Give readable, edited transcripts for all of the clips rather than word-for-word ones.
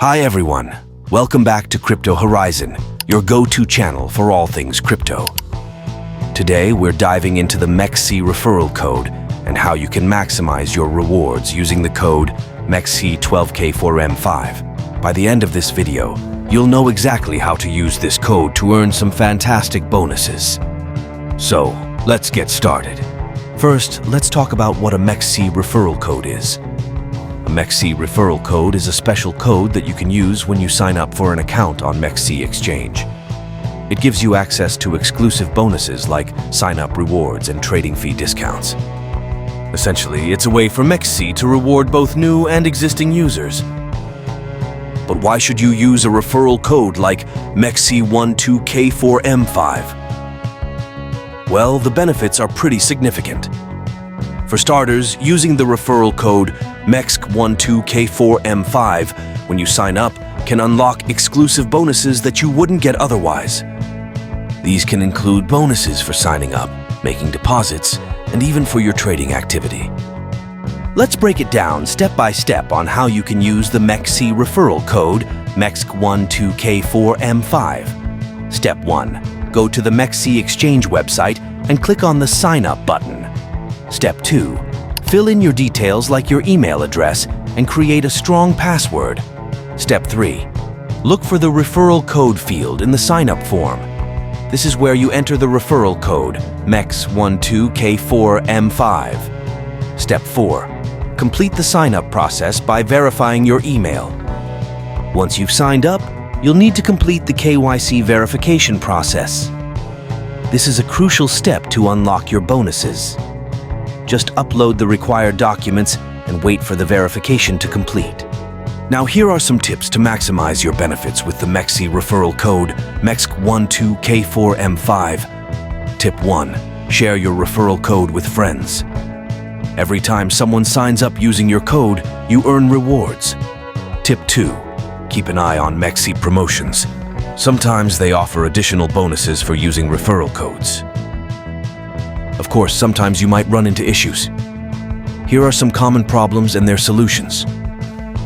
Hi everyone, welcome back to Crypto Horizon, your go-to channel for all things crypto. Today we're diving into the MEXC Referral code and how you can maximize your rewards using the code MEXC12K4M5. By the end of this video, you'll know exactly how to use this code to earn some fantastic bonuses. So, let's get started. First, let's talk about what a MEXC Referral code is. A MEXC Referral code is a special code that you can use when you sign up for an account on MEXC Exchange. It gives you access to exclusive bonuses like sign-up rewards and trading fee discounts. Essentially, it's a way for MEXC to reward both new and existing users. But why should you use a referral code like MEXC12K4M5? Well, the benefits are pretty significant. For starters, using the referral code MEXC12K4M5 when you sign up can unlock exclusive bonuses that you wouldn't get otherwise. These can include bonuses for signing up, making deposits, and even for your trading activity. Let's break it down step by step on how you can use the MEXC referral code MEXC12K4M5. Step 1. Go to the MEXC Exchange website and click on the Sign Up button. Step 2. Fill in your details like your email address and create a strong password. Step 3. Look for the referral code field in the sign-up form. This is where you enter the referral code MEXC12K4M5. Step 4. Complete the sign-up process by verifying your email. Once you've signed up, you'll need to complete the KYC verification process. This is a crucial step to unlock your bonuses. Just upload the required documents and wait for the verification to complete. Now here are some tips to maximize your benefits with the MEXC referral code MEXC12K4M5. Tip 1. Share your referral code with friends. Every time someone signs up using your code, you earn rewards. Tip 2. Keep an eye on MEXC promotions. Sometimes they offer additional bonuses for using referral codes. Of course, sometimes you might run into issues. Here are some common problems and their solutions.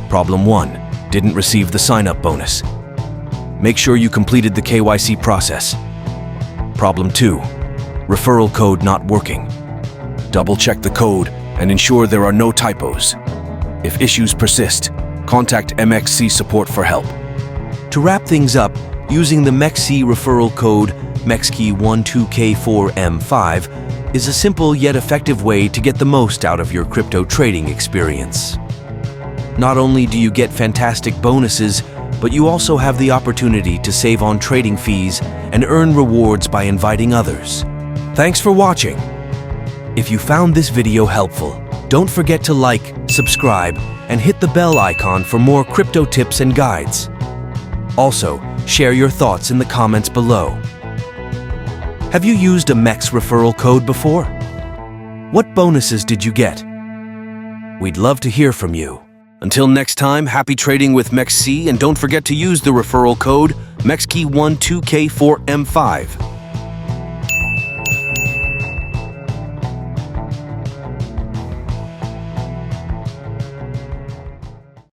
Problem 1. Didn't receive the sign-up bonus. Make sure you completed the KYC process. Problem 2. Referral code not working. Double-check the code and ensure there are no typos. If issues persist, contact MEXC support for help. To wrap things up, using the MEXC referral code MEXC12K4M5 is a simple yet effective way to get the most out of your crypto trading experience. Not only do you get fantastic bonuses, but you also have the opportunity to save on trading fees and earn rewards by inviting others. Thanks for watching. If you found this video helpful, don't forget to like, subscribe, and hit the bell icon for more crypto tips and guides. Also, share your thoughts in the comments below. Have you used a MEXC referral code before? What bonuses did you get? We'd love to hear from you. Until next time, happy trading with MEXC, and don't forget to use the referral code MEXC12K4M5.